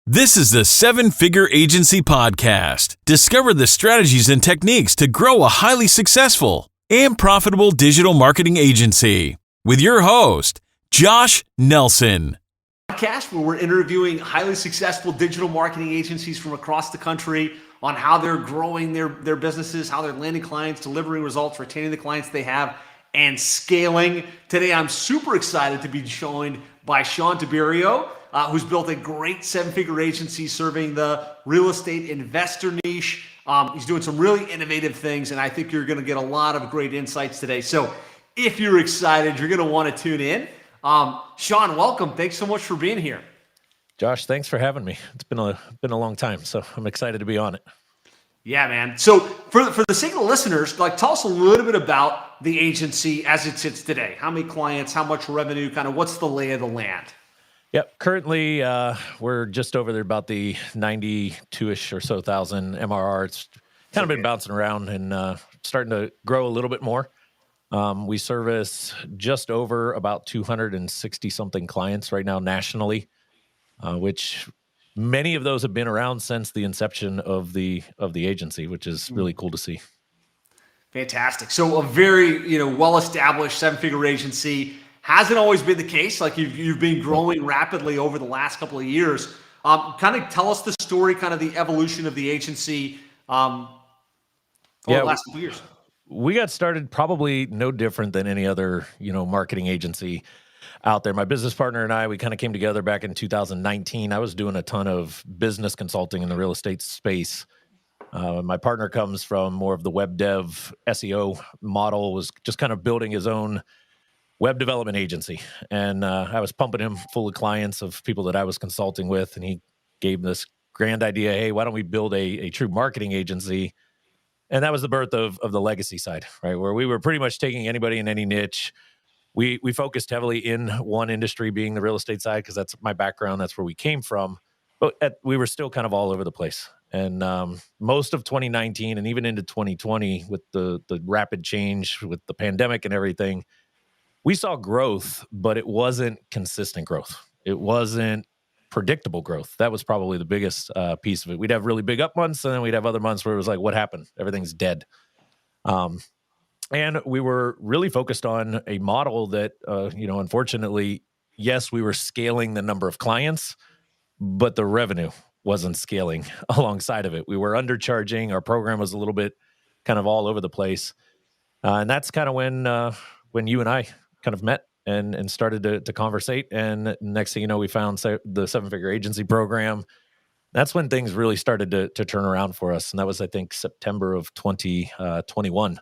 This is the Seven Figure Agency Podcast. Discover the strategies and techniques to grow a highly successful and profitable digital marketing agency with your host, Josh Nelson. Podcast where we're interviewing highly successful digital marketing agencies from across the country on how they're growing their businesses, how they're landing clients, delivering results, retaining the clients they have, and scaling. Today, I'm super excited to be joined by Shawn Tiberio, who's built a great seven-figure agency serving the real estate investor niche. He's doing some really innovative things, and I think you're going to get a lot of great insights today. So if you're excited, you're going to want to tune in. Shawn, welcome. Thanks so much for being here. Josh, thanks for having me. It's been a long time, so I'm excited to be on it. Yeah, man. So for the sake of the listeners, tell us a little bit about the agency as it sits today. How many clients, how much revenue, kind of what's the lay of the land? Yep. Currently, we're just over there about the 92-ish or so thousand MRR. It's kind of been bouncing around and starting to grow a little bit more. We service just over about 260 something clients right now nationally, which many of those have been around since the inception of the agency, which is really cool to see. Fantastic. So a very well-established seven-figure agency. Hasn't always been the case. Like you've been growing rapidly over the last couple of years. Kind of tell us the story, kind of the evolution of the agency over the last couple of years. We got started probably no different than any other, marketing agency out there. My business partner and I, we kind of came together back in 2019. I was doing a ton of business consulting in the real estate space. My partner comes from more of the web dev SEO model, was just kind of building his own web development agency. And I was pumping him full of clients of people that I was consulting with. And he gave this grand idea, hey, why don't we build a true marketing agency? And that was the birth of the legacy side, right? Where we were pretty much taking anybody in any niche. We focused heavily in one industry, being the real estate side, because that's my background. That's where we came from. But we were still kind of all over the place. And most of 2019 and even into 2020 with the rapid change with the pandemic and everything, we saw growth, but it wasn't consistent growth. It wasn't predictable growth. That was probably the biggest piece of it. We'd have really big up months, and then we'd have other months where it was like, what happened? Everything's dead. And we were really focused on a model that, unfortunately, yes, we were scaling the number of clients, but the revenue wasn't scaling alongside of it. We were undercharging. Our program was a little bit kind of all over the place. And that's kind of when you and I kind of met and started to conversate. And next thing you know, we found the seven-figure agency program. That's when things really started to turn around for us. And that was, I think, September of 2021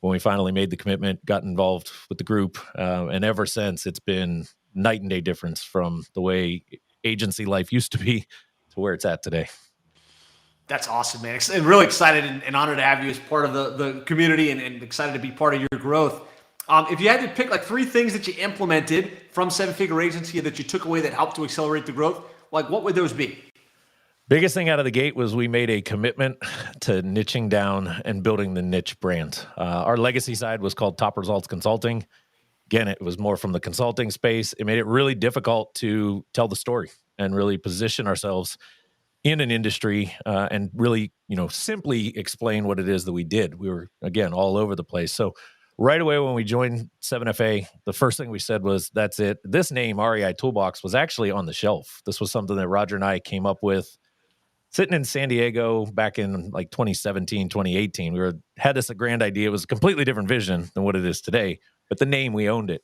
when we finally made the commitment, got involved with the group. And ever since, it's been night and day difference from the way agency life used to be to where it's at today. That's awesome, man. And really excited and honored to have you as part of the community and excited to be part of your growth. If you had to pick three things that you implemented from seven-figure agency that you took away that helped to accelerate the growth, what would those be? Biggest thing out of the gate was we made a commitment to niching down and building the niche brand. Our legacy side was called Top Results Consulting. Again, it was more from the consulting space. It made it really difficult to tell the story and really position ourselves in an industry and really, simply explain what it is that we did. We were, again, all over the place. So right away when we joined 7FA, the first thing we said was, that's it. This name, REI Toolbox, was actually on the shelf. This was something that Roger and I came up with sitting in San Diego back in 2017, 2018. We had this a grand idea. It was a completely different vision than what it is today, but the name, we owned it.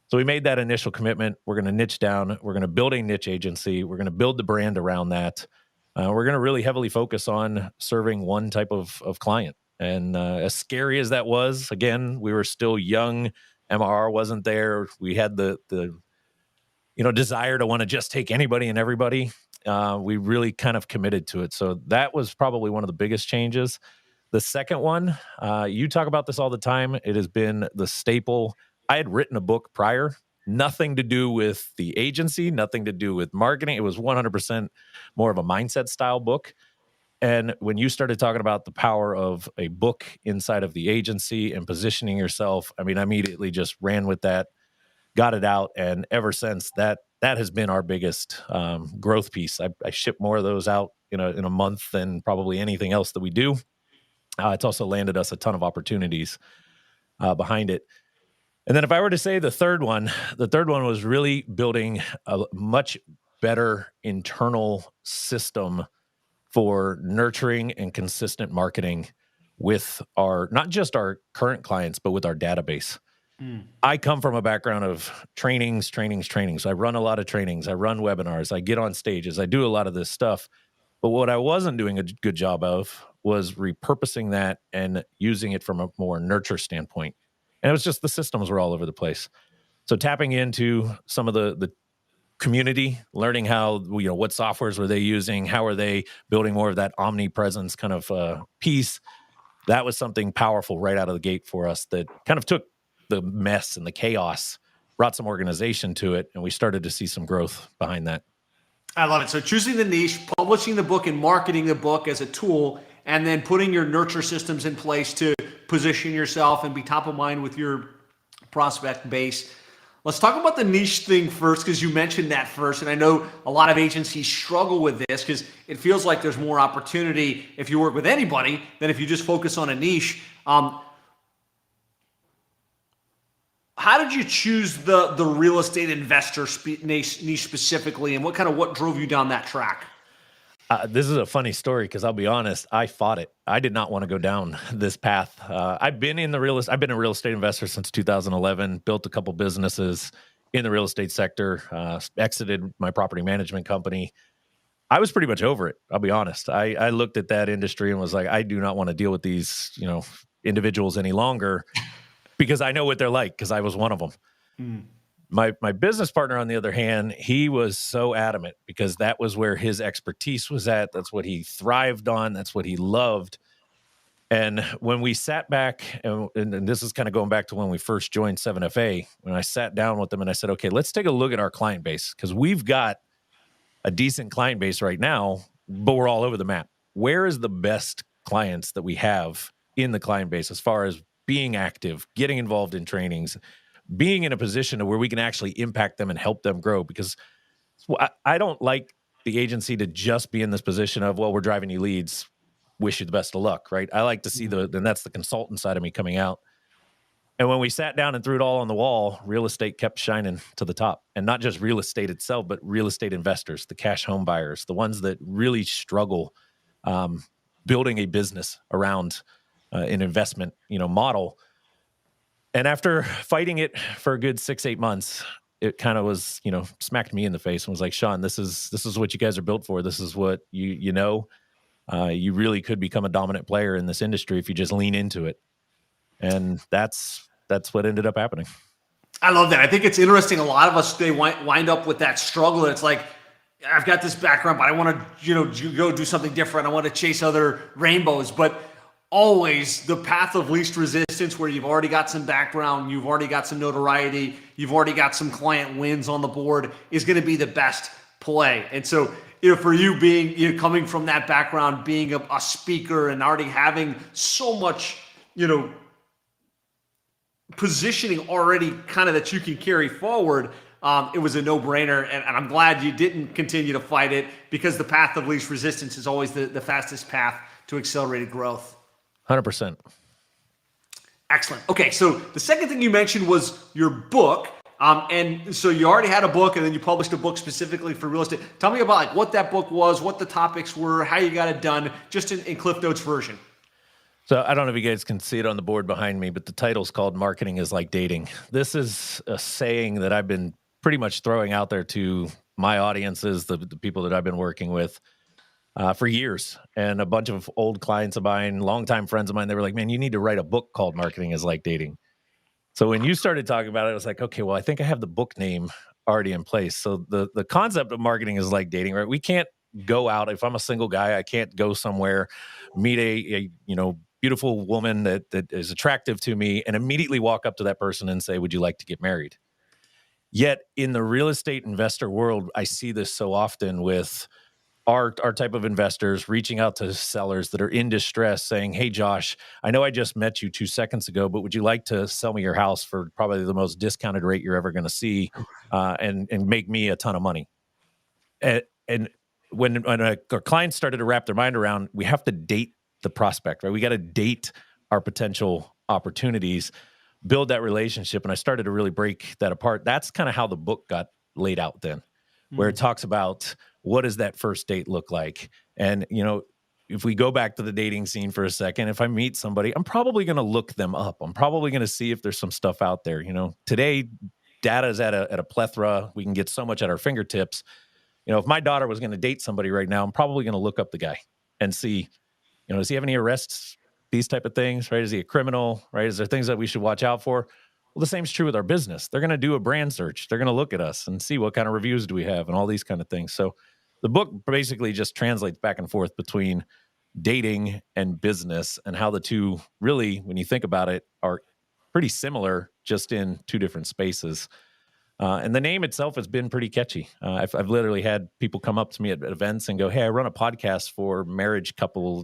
So we made that initial commitment. We're going to niche down. We're going to build a niche agency. We're going to build the brand around that. We're going to really heavily focus on serving one type of client. And as scary as that was, again, we were still young. MRR wasn't there. We had the desire to want to just take anybody and everybody. We really kind of committed to it. So that was probably one of the biggest changes. The second one, you talk about this all the time. It has been the staple. I had written a book prior, nothing to do with the agency, nothing to do with marketing. It was 100% more of a mindset style book. And when you started talking about the power of a book inside of the agency and positioning yourself, I immediately just ran with that, got it out. And ever since, that that has been our biggest growth piece. I ship more of those out in a month than probably anything else that we do. It's also landed us a ton of opportunities behind it. And then if I were to say the third one was really building a much better internal system for nurturing and consistent marketing with not just our current clients, but with our database. I come from a background of trainings. So I run a lot of trainings. I run webinars. I get on stages. I do a lot of this stuff. But what I wasn't doing a good job of was repurposing that and using it from a more nurture standpoint. And it was just the systems were all over the place. So tapping into some of the community, learning how, what softwares were they using? How are they building more of that omnipresence kind of piece? That was something powerful right out of the gate for us that kind of took the mess and the chaos, brought some organization to it, and we started to see some growth behind that. I love it. So choosing the niche, publishing the book and marketing the book as a tool, and then putting your nurture systems in place to position yourself and be top of mind with your prospect base. Let's talk about the niche thing first, because you mentioned that first. And I know a lot of agencies struggle with this because it feels like there's more opportunity if you work with anybody than if you just focus on a niche. How did you choose the real estate investor niche specifically, and what drove you down that track? This is a funny story because I'll be honest, I fought it. I did not want to go down this path. I've been a real estate investor since 2011, built a couple businesses in the real estate sector, exited my property management company. I was pretty much over it. I'll be honest. I looked at that industry and was like, I do not want to deal with these, individuals any longer because I know what they're like because I was one of them. My business partner, on the other hand, he was so adamant because that was where his expertise was at. That's what he thrived on. That's what he loved. And when we sat back, and this is kind of going back to when we first joined 7FA, when I sat down with them and I said, okay, let's take a look at our client base because we've got a decent client base right now, but we're all over the map. Where is the best clients that we have in the client base as far as being active, getting involved in trainings, being in a position where we can actually impact them and help them grow? Because I don't like the agency to just be in this position of, well, we're driving you leads, wish you the best of luck, right? I like to see and that's the consultant side of me coming out. And when we sat down and threw it all on the wall, real estate kept shining to the top. And not just real estate itself, but real estate investors, the cash home buyers, the ones that really struggle building a business around an investment, model. And after fighting it for a good 6-8 months, it kind of was, smacked me in the face and was like, Shawn, this is what you guys are built for. This is what you really could become a dominant player in this industry if you just lean into it. And that's what ended up happening. I love that. I think it's interesting. A lot of us, they wind up with that struggle. It's like, I've got this background, but I want to, go do something different. I want to chase other rainbows, but always the path of least resistance, where you've already got some background, you've already got some notoriety, you've already got some client wins on the board, is going to be the best play. And so, for you being, coming from that background, being a speaker and already having so much, positioning already kind of that you can carry forward, it was a no-brainer. And I'm glad you didn't continue to fight it, because the path of least resistance is always the fastest path to accelerated growth. 100%. Excellent. Okay, so the second thing you mentioned was your book. And so you already had a book, and then you published a book specifically for real estate. Tell me about what that book was, what the topics were, how you got it done, just in Cliff Notes version. So I don't know if you guys can see it on the board behind me, but the title's called Marketing is Like Dating. This is a saying that I've been pretty much throwing out there to my audiences, the people that I've been working with for years. And a bunch of old clients of mine, longtime friends of mine, they were like, man, you need to write a book called Marketing is Like Dating. So when you started talking about it, I was like, okay, well, I think I have the book name already in place. So the concept of marketing is like dating, right? We can't go out. If I'm a single guy, I can't go somewhere, meet a beautiful woman that is attractive to me, and immediately walk up to that person and say, would you like to get married? Yet in the real estate investor world, I see this so often with our type of investors reaching out to sellers that are in distress saying, hey, Josh, I know I just met you 2 seconds ago, but would you like to sell me your house for probably the most discounted rate you're ever going to see and make me a ton of money? And when our clients started to wrap their mind around, we have to date the prospect, right? We got to date our potential opportunities, build that relationship. And I started to really break that apart. That's kind of how the book got laid out then, where it talks about what does that first date look like? And, if we go back to the dating scene for a second, if I meet somebody, I'm probably going to look them up. I'm probably going to see if there's some stuff out there. Today, data is at a plethora. We can get so much at our fingertips. If my daughter was going to date somebody right now, I'm probably going to look up the guy and see, does he have any arrests, these type of things, right? Is he a criminal, right? Is there things that we should watch out for? Well, the same is true with our business. They're going to do a brand search. They're going to look at us and see what kind of reviews do we have and all these kind of things. So the book basically just translates back and forth between dating and business and how the two really, when you think about it, are pretty similar, just in two different spaces. And the name itself has been pretty catchy. I've literally had people come up to me at events and go, hey, I run a podcast for marriage couple,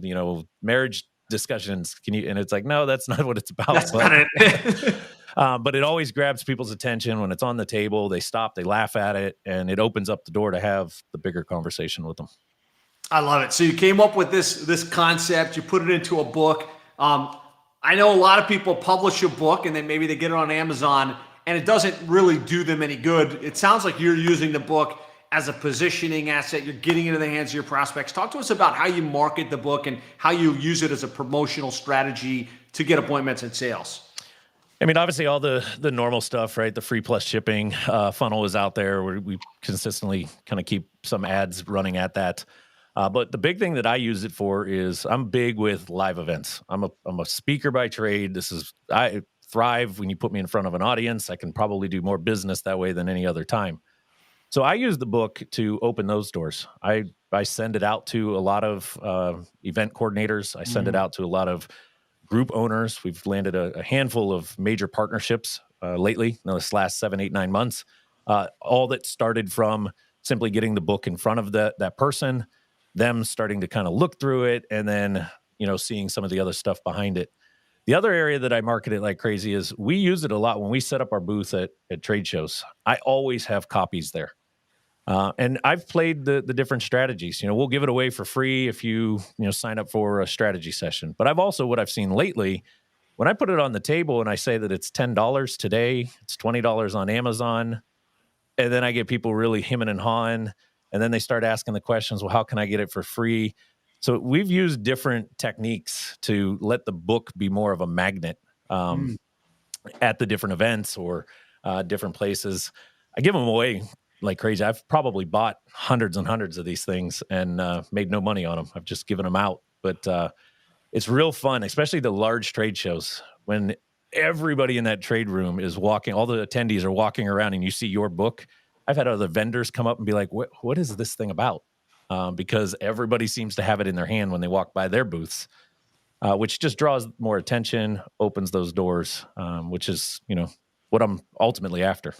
marriage discussions. Can you? And it's like, no, that's not what it's about. That's not it. But it always grabs people's attention when it's on the table. They stop, they laugh at it, and it opens up the door to have the bigger conversation with them. I love it. So you came up with this concept, you put it into a book. I know a lot of people publish a book and then maybe they get it on Amazon and it doesn't really do them any good. It sounds like you're using the book as a positioning asset. You're getting it in the hands of your prospects. Talk to us about how you market the book and how you use it as a promotional strategy to get appointments and sales. I mean, obviously all the normal stuff, right? The free plus shipping funnel is out there where we consistently kind of keep some ads running at that. But the big thing that I use it for is I'm big with live events. I'm a speaker by trade. I thrive when you put me in front of an audience. I can probably do more business that way than any other time. So I use the book to open those doors. I send it out to a lot of event coordinators. I send it out to a lot of group owners. We've landed a handful of major partnerships lately in this last 7, 8, 9 months. All that started from simply getting the book in front of that person, them starting to kind of look through it, and then seeing some of the other stuff behind it. The other area that I market it like crazy is we use it a lot when we set up our booth at trade shows. I always have copies there. And I've played the different strategies. We'll give it away for free if you sign up for a strategy session. But what I've seen lately, when I put it on the table and I say that it's $10 today, it's $20 on Amazon, and then I get people really hemming and hawing, and then they start asking the questions, well, how can I get it for free? So we've used different techniques to let the book be more of a magnet at the different events or different places. I give them away like crazy. I've probably bought hundreds and hundreds of these things and made no money on them. I've just given them out. But it's real fun, especially the large trade shows when everybody in that trade room is walking, all the attendees are walking around and you see your book. I've had other vendors come up and be like, what is this thing about? Because everybody seems to have it in their hand when they walk by their booths, which just draws more attention, opens those doors, which is, what I'm ultimately after.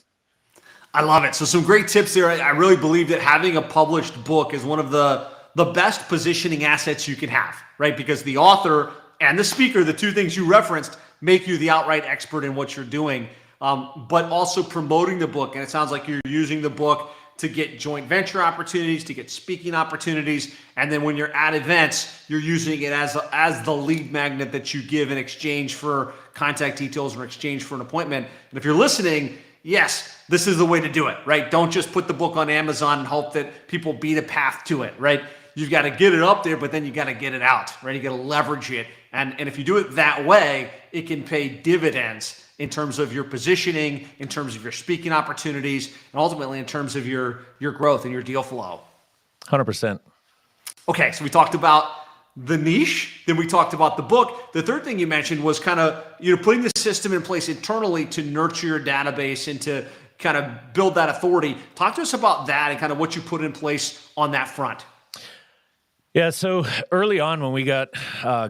I love it. So some great tips there. I really believe that having a published book is one of the best positioning assets you can have, right? Because the author and the speaker, the two things you referenced, make you the outright expert in what you're doing, but also promoting the book. And it sounds like you're using the book to get joint venture opportunities, to get speaking opportunities. And then when you're at events, you're using it as the lead magnet that you give in exchange for contact details or exchange for an appointment. And if you're listening, yes, this is the way to do it, right? Don't just put the book on Amazon and hope that people beat a path to it, right? You've got to get it up there, but then you got to get it out, right? You got to leverage it. And if you do it that way, it can pay dividends in terms of your positioning, in terms of your speaking opportunities, and ultimately in terms of your growth and your deal flow. 100%. Okay, so we talked about the niche, then we talked about the book. The third thing you mentioned was kind of putting the system in place internally to nurture your database and to kind of build that authority. Talk to us about that and kind of what you put in place on that front. Yeah, so early on when we got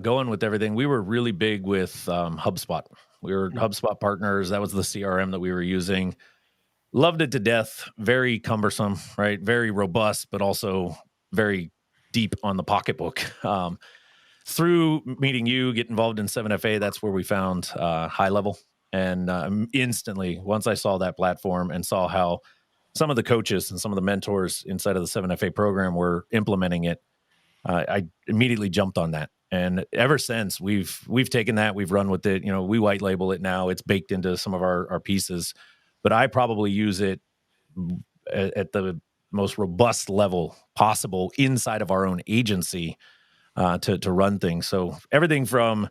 going with everything, we were really big with HubSpot. We were HubSpot partners. That was the CRM that we were using. Loved it to death. Very cumbersome, right? Very robust, but also very deep on the pocketbook. Through meeting you, get involved in 7FA, that's where we found High Level. And instantly, once I saw that platform and saw how some of the coaches and some of the mentors inside of the 7FA program were implementing it, I immediately jumped on that. And ever since, we've taken that, we've run with it. We white label it now. It's baked into some of our pieces. But I probably use it at the most robust level possible inside of our own agency to run things. So everything from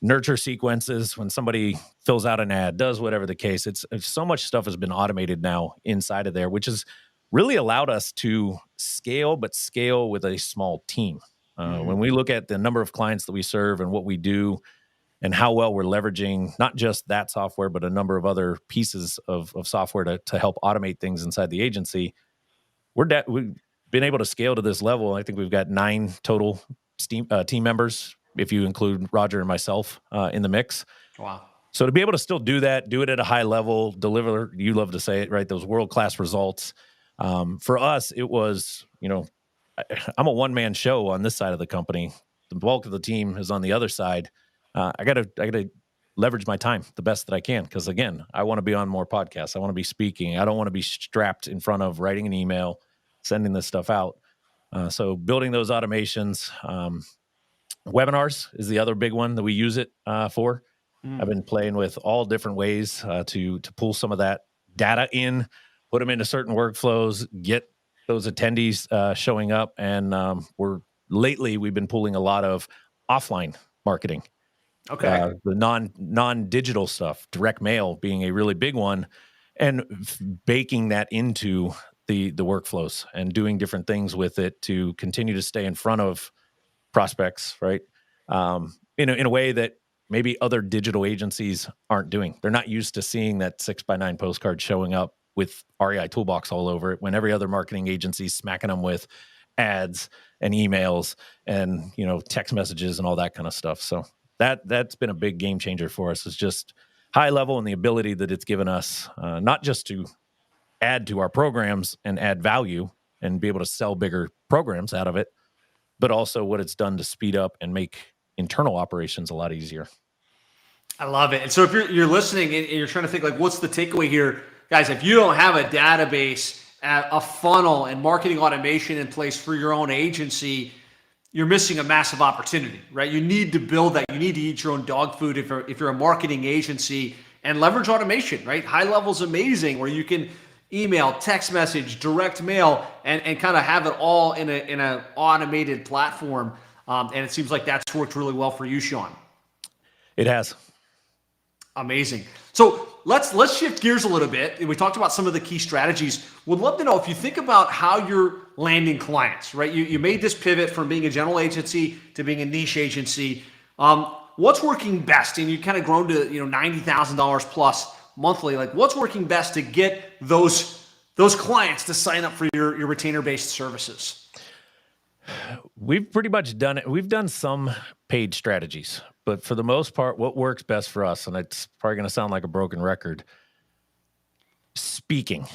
nurture sequences, when somebody fills out an ad, does whatever the case, it's so much stuff has been automated now inside of there, which has really allowed us to scale, but scale with a small team. When we look at the number of clients that we serve and what we do and how well we're leveraging not just that software, but a number of other pieces of software to help automate things inside the agency, we've been able to scale to this level. I think we've got 9 total team members, if you include Roger and myself in the mix. Wow. So to be able to still do that, do it at a high level, deliver, you love to say it, right? Those world-class results. For us, it was, I'm a one-man show on this side of the company. The bulk of the team is on the other side. I gotta leverage my time the best that I can. Because again, I want to be on more podcasts. I want to be speaking. I don't want to be strapped in front of writing an email, sending this stuff out. So building those automations, webinars is the other big one that we use it for. I've been playing with all different ways to pull some of that data in, put them into certain workflows, get those attendees showing up. And we've been pulling a lot of offline marketing. Okay. The non-digital stuff, direct mail being a really big one, and baking that into the workflows and doing different things with it to continue to stay in front of prospects, right? In a way that maybe other digital agencies aren't doing. They're not used to seeing that 6x9 postcard showing up with REI Toolbox all over it when every other marketing agency is smacking them with ads and emails and text messages and all that kind of stuff. So that's been a big game changer for us. Is just High Level and the ability that it's given us, not just to add to our programs and add value and be able to sell bigger programs out of it, but also what it's done to speed up and make internal operations a lot easier. I love it. And so if you're listening and you're trying to think, like, what's the takeaway here? Guys, if you don't have a database, a funnel, and marketing automation in place for your own agency, you're missing a massive opportunity, right? You need to build that. You need to eat your own dog food if you're a marketing agency, and leverage automation, right? High Level's amazing, where you can email, text message, direct mail, and kind of have it all in an automated platform. And it seems like that's worked really well for you, Shawn. It has. Amazing. So let's shift gears a little bit. We talked about some of the key strategies. Would love to know if you think about how you're landing clients, right? You made this pivot from being a general agency to being a niche agency. What's working best? And you kind of grown to $90,000 plus monthly. Like, what's working best to get those clients to sign up for your retainer-based services? We've pretty much done it. We've done some paid strategies, but for the most part, what works best for us, and it's probably going to sound like a broken record, speaking,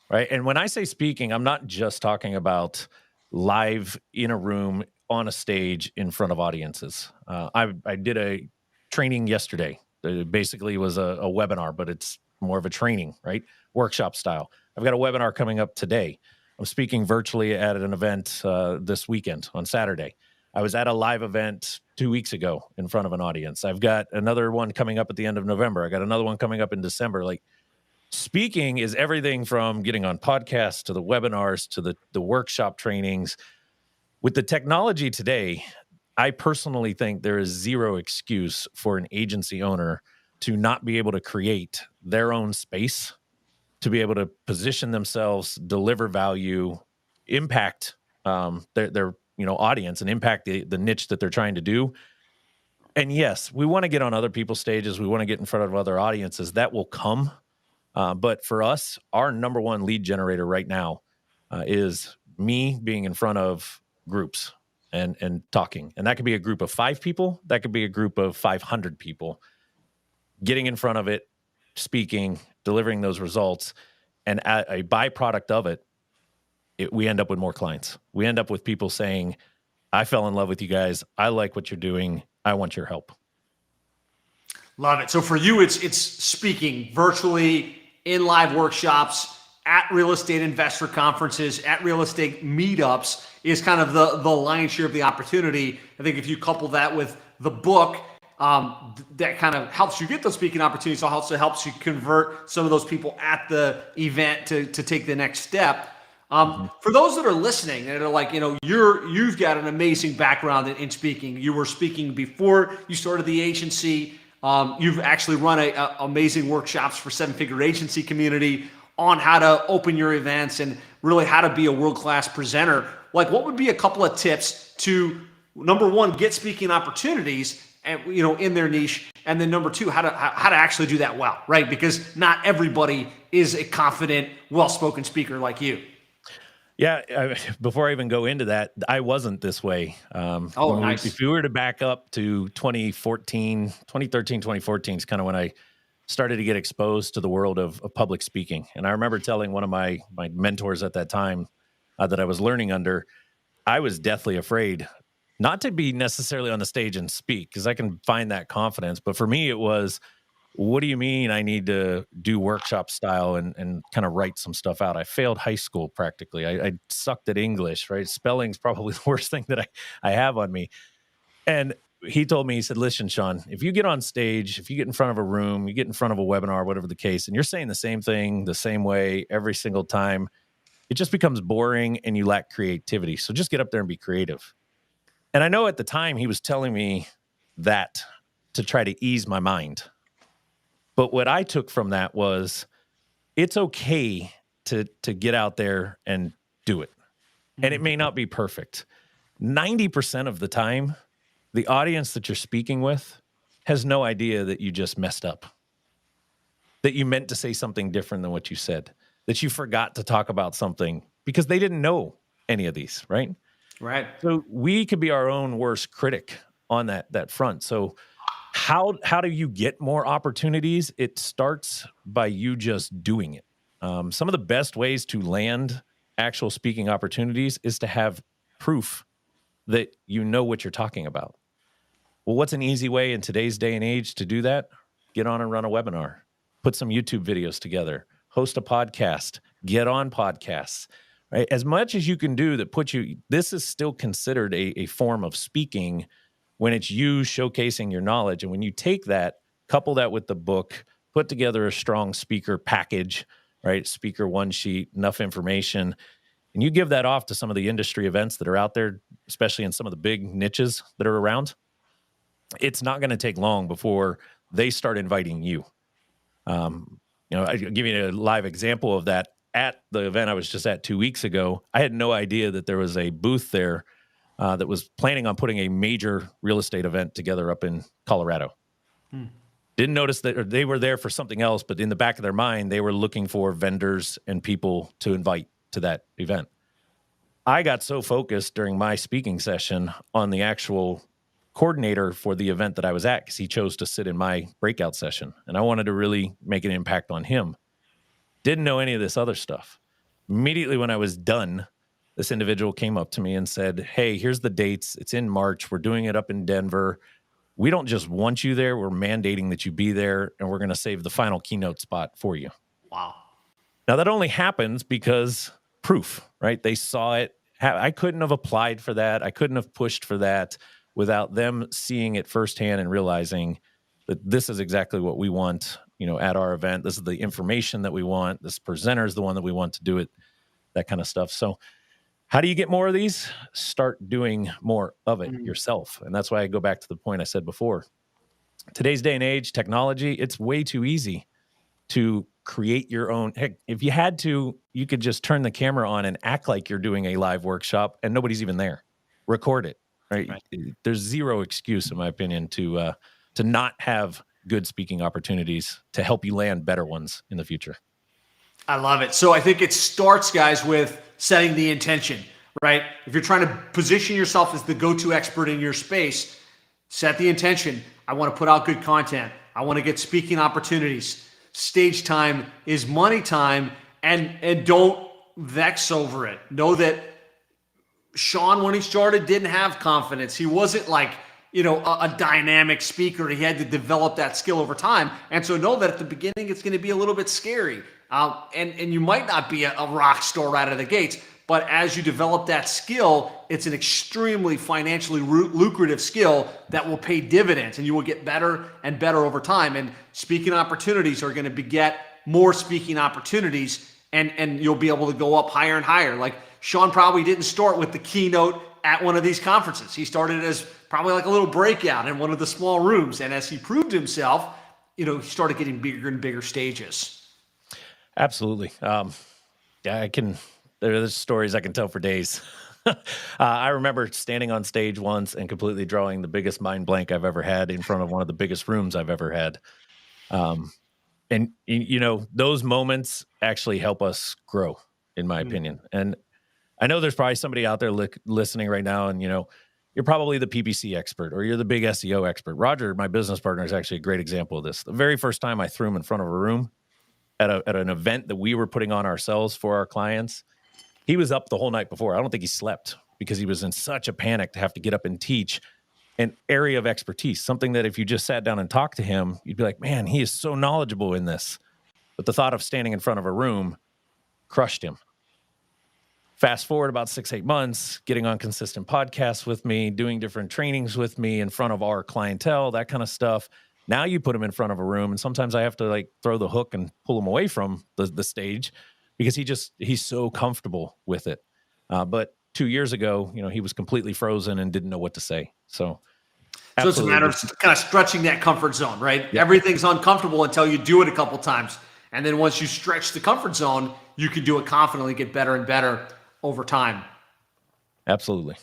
right? And when I say speaking, I'm not just talking about live in a room on a stage in front of audiences. I did a training yesterday. It basically was a webinar, but it's more of a training, right? Workshop style. I've got a webinar coming up today. I'm speaking virtually at an event this weekend on Saturday. I was at a live event 2 weeks ago in front of an audience. I've got another one coming up at the end of November. I got another one coming up in December. Like, speaking is everything from getting on podcasts to the webinars to the workshop trainings. With the technology today, I personally think there is zero excuse for an agency owner to not be able to create their own space, to be able to position themselves, deliver value, impact their audience, and impact the niche that they're trying to do. And yes, we want to get on other people's stages. We want to get in front of other audiences. That will come. But for us, our number one lead generator right now is me being in front of groups and talking. And that could be a group of 5 people. That could be a group of 500 people. Getting in front of it, speaking, delivering those results. And a byproduct of it, we end up with more clients. We end up with people saying, I fell in love with you guys. I like what you're doing. I want your help. Love it. So for you, it's speaking virtually, in live workshops, at real estate investor conferences, at real estate meetups is kind of the lion's share of the opportunity. I think if you couple that with the book, that kind of helps you get those speaking opportunities. So also helps you convert some of those people at the event to take the next step. For those that are listening and are like, you've got an amazing background in speaking. You were speaking before you started the agency. You've actually run amazing workshops for seven-figure agency community on how to open your events and really how to be a world-class presenter. Like, what would be a couple of tips to, number one, get speaking opportunities and in their niche, and then number two, how to actually do that well, right? Because not everybody is a confident, well-spoken speaker like you. Yeah, before I even go into that, I wasn't this way. Nice. If you were to back up to 2013, 2014 is kind of when I started to get exposed to the world of public speaking. And I remember telling one of my mentors at that time that I was learning under, I was deathly afraid not to be necessarily on the stage and speak, because I can find that confidence. But for me, it was, what do you mean I need to do workshop style and kind of write some stuff out? I failed high school practically. I sucked at English, right? Spelling's probably the worst thing that I have on me. And he told me, he said, listen, Shawn, if you get on stage, if you get in front of a room, you get in front of a webinar, whatever the case, and you're saying the same thing the same way every single time, it just becomes boring and you lack creativity. So just get up there and be creative. And I know at the time he was telling me that to try to ease my mind. But what I took from that was, it's okay to get out there and do it. And it may not be perfect. 90% of the time, the audience that you're speaking with has no idea that you just messed up, that you meant to say something different than what you said, that you forgot to talk about something because they didn't know any of these, right? Right. So we could be our own worst critic on that front. So how do you get more opportunities? It starts by you just doing it. Some of the best ways to land actual speaking opportunities is to have proof that you know what you're talking about. Well, what's an easy way in today's day and age to do that? Get on and run a webinar, put some YouTube videos together, host a podcast, get on podcasts, right? As much as you can do that puts you, this is still considered a form of speaking when it's you showcasing your knowledge. And when you take that, couple that with the book, put together a strong speaker package, right? Speaker one sheet, enough information, and you give that off to some of the industry events that are out there, especially in some of the big niches that are around, it's not going to take long before they start inviting you. I'll give you a live example of that. At the event I was just at 2 weeks ago, I had no idea that there was a booth there that was planning on putting a major real estate event together up in Colorado. Didn't notice that they were there for something else, but in the back of their mind, they were looking for vendors and people to invite to that event. I got so focused during my speaking session on the actual coordinator for the event that I was at, because he chose to sit in my breakout session, and I wanted to really make an impact on him. Didn't know any of this other stuff. Immediately when I was done, this individual came up to me and said, hey, here's the dates. It's in March. We're doing it up in Denver. We don't just want you there. We're mandating that you be there, and we're going to save the final keynote spot for you. Wow. Now, that only happens because proof, right? They saw it. I couldn't have applied for that. I couldn't have pushed for that without them seeing it firsthand and realizing that this is exactly what we want, at our event. This is the information that we want. This presenter is the one that we want to do it, that kind of stuff. So how do you get more of these? Start doing more of it yourself. And that's why I go back to the point I said before. Today's day and age, technology, it's way too easy to create your own. Heck, if you had to, you could just turn the camera on and act like you're doing a live workshop and nobody's even there. Record it, right? There's zero excuse, in my opinion, to not have good speaking opportunities to help you land better ones in the future. I love it. So I think it starts, guys, with setting the intention, right? If you're trying to position yourself as the go-to expert in your space, set the intention. I want to put out good content. I want to get speaking opportunities. Stage time is money time, and don't vex over it. Know that Shawn, when he started, didn't have confidence. He wasn't like, a dynamic speaker. He had to develop that skill over time. And so know that at the beginning, it's going to be a little bit scary. And you might not be a rock star right out of the gates, but as you develop that skill, it's an extremely financially lucrative skill that will pay dividends, and you will get better and better over time. And speaking opportunities are going to beget more speaking opportunities, and you'll be able to go up higher and higher. Like Shawn probably didn't start with the keynote at one of these conferences. He started as probably like a little breakout in one of the small rooms. And as he proved himself, he started getting bigger and bigger stages. Absolutely. Yeah, there's stories I can tell for days. I remember standing on stage once and completely drawing the biggest mind blank I've ever had in front of one of the biggest rooms I've ever had. And those moments actually help us grow, in my opinion. And I know there's probably somebody out there listening right now, and you're probably the PPC expert or you're the big SEO expert. Roger, my business partner, is actually a great example of this. The very first time I threw him in front of a room at an event that we were putting on ourselves for our clients, he was up the whole night before. I don't think he slept because he was in such a panic to have to get up and teach an area of expertise, something that if you just sat down and talked to him, you'd be like, man, he is so knowledgeable in this. But the thought of standing in front of a room crushed him. Fast forward about 6-8 months, getting on consistent podcasts with me, doing different trainings with me in front of our clientele, that kind of stuff. Now you put him in front of a room, and sometimes I have to throw the hook and pull him away from the stage because he's so comfortable with it. But 2 years ago, he was completely frozen and didn't know what to say. So it's a matter of kind of stretching that comfort zone, right? Yeah. Everything's uncomfortable until you do it a couple times. And then once you stretch the comfort zone, you can do it confidently, get better and better over time. Absolutely.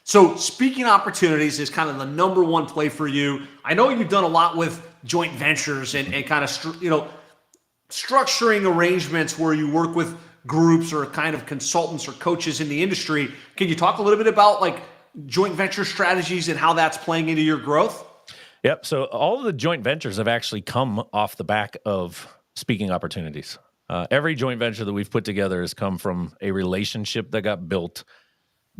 So speaking opportunities is kind of the number one play for you. I know you've done a lot with joint ventures and kind of, structuring arrangements where you work with groups or kind of consultants or coaches in the industry. Can you talk a little bit about joint venture strategies and how that's playing into your growth? Yep. So all of the joint ventures have actually come off the back of speaking opportunities. Every joint venture that we've put together has come from a relationship that got built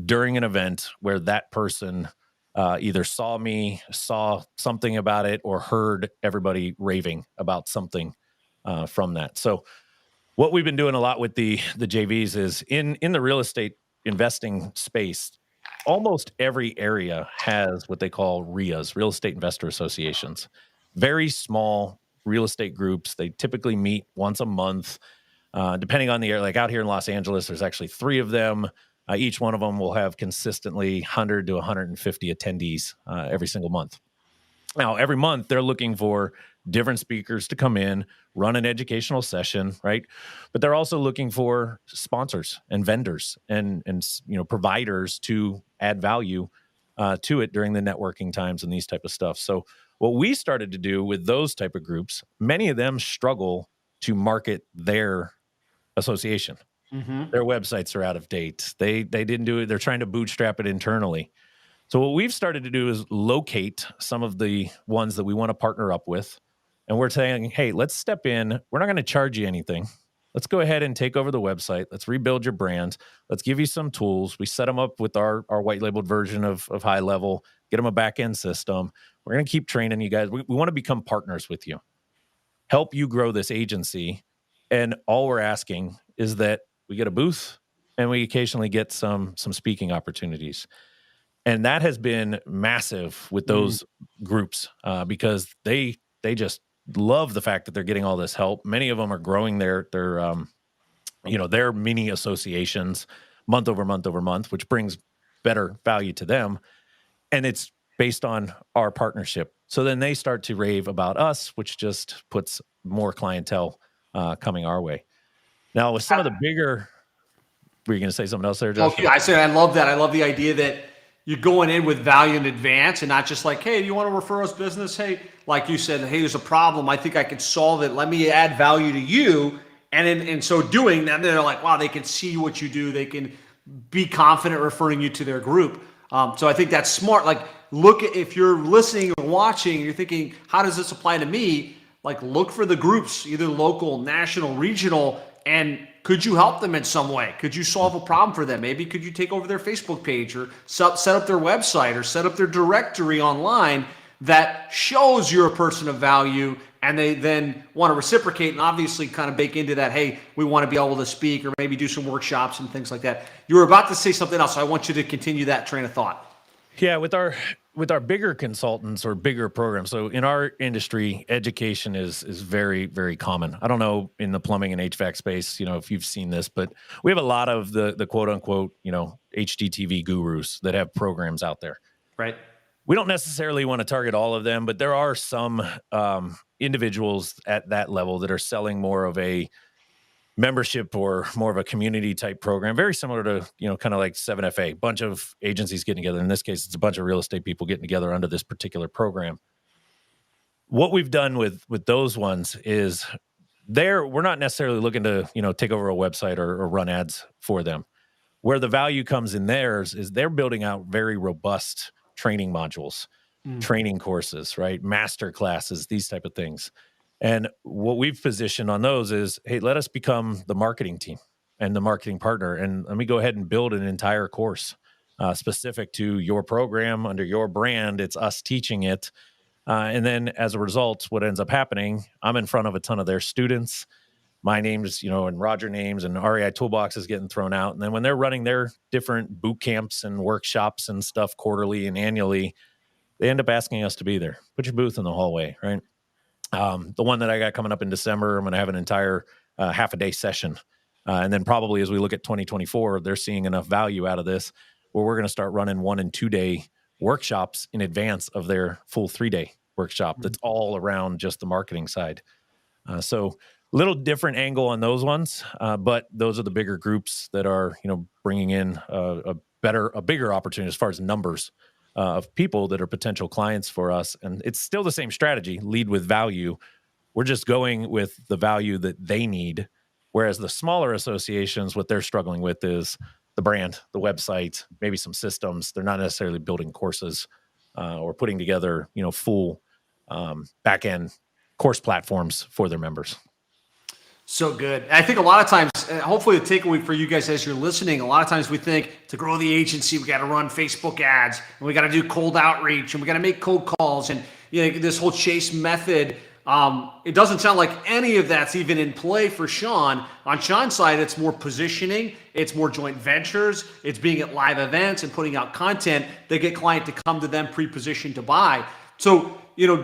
during an event where that person either saw me, saw something about it, or heard everybody raving about something from that. So what we've been doing a lot with the JVs is in the real estate investing space, almost every area has what they call RIAs, Real Estate Investor Associations. Very small real estate groups. They typically meet once a month, depending on the area. Like out here in Los Angeles, there's actually 3 of them. Each one of them will have consistently 100 to 150 attendees every single month. Now, every month they're looking for different speakers to come in, run an educational session, right? But they're also looking for sponsors and vendors and providers to add value to it during the networking times and these type of stuff. So what we started to do with those type of groups, many of them struggle to market their association. Mm-hmm. Their websites are out of date. They didn't do it. They're trying to bootstrap it internally. So what we've started to do is locate some of the ones that we want to partner up with. And we're saying, hey, let's step in. We're not going to charge you anything. Let's go ahead and take over the website. Let's rebuild your brand. Let's give you some tools. We set them up with our white labeled version of High Level, get them a back end system. We're going to keep training you guys. We want to become partners with you, help you grow this agency. And all we're asking is that we get a booth and we occasionally get some speaking opportunities. And that has been massive with those groups because they just love the fact that they're getting all this help. Many of them are growing their mini associations month over month, which brings better value to them. And it's based on our partnership. So then they start to rave about us, which just puts more clientele coming our way. Now with some of the bigger, were you going to say something else there, Josh? Okay, I love that. I love the idea that you're going in with value in advance and not just like, hey, do you want to refer us business? Hey, like you said, hey, there's a problem. I think I can solve it. Let me add value to you. And in so doing, then they're like, wow, they can see what you do. They can be confident referring you to their group. So I think that's smart. Like, look at, if you're listening or watching, you're thinking, how does this apply to me? Like, look for the groups, either local, national, regional, and could you help them in some way? Could you solve a problem for them? Maybe could you take over their Facebook page or set up their website or set up their directory online that shows you're a person of value, and they then want to reciprocate and obviously kind of bake into that, hey, we want to be able to speak or maybe do some workshops and things like that. You were about to say something else, so I want you to continue that train of thought. Yeah, with our bigger consultants or bigger programs. So in our industry, education is very, very common. I don't know in the plumbing and HVAC space, if you've seen this, but we have a lot of the quote unquote, HGTV gurus that have programs out there. Right. We don't necessarily want to target all of them, but there are some individuals at that level that are selling more of a membership or more of a community type program, very similar to, kind of like 7FA, bunch of agencies getting together. In this case, it's a bunch of real estate people getting together under this particular program. What we've done with those ones is we're not necessarily looking to, take over a website or run ads for them. Where the value comes in theirs is they're building out very robust training modules, training courses, right? Master classes, these type of things. And what we've positioned on those is, hey, let us become the marketing team and the marketing partner. And let me go ahead and build an entire course specific to your program under your brand. It's us teaching it. And then as a result, what ends up happening, I'm in front of a ton of their students. My name's, and Roger names and REI Toolbox is getting thrown out. And then when they're running their different boot camps and workshops and stuff quarterly and annually, they end up asking us to be there. Put your booth in the hallway, right? The one that I got coming up in December, I'm going to have an entire half a day session. And then probably as we look at 2024, they're seeing enough value out of this where we're going to start running 1 and 2 day workshops in advance of their full 3-day workshop. That's all around just the marketing side. So little different angle on those ones, but those are the bigger groups that are, bringing in a bigger opportunity as far as numbers of people that are potential clients for us. And it's still the same strategy, lead with value. We're just going with the value that they need. Whereas the smaller associations, what they're struggling with is the brand, the website, maybe some systems. They're not necessarily building courses or putting together, full back-end course platforms for their members. So good. I think a lot of times, hopefully the takeaway for you guys as you're listening, a lot of times we think to grow the agency, we got to run Facebook ads and we got to do cold outreach and we got to make cold calls and this whole chase method. It doesn't sound like any of that's even in play for Shawn. On Shawn's side, it's more positioning, it's more joint ventures, it's being at live events and putting out content that get client to come to them pre-positioned to buy. So,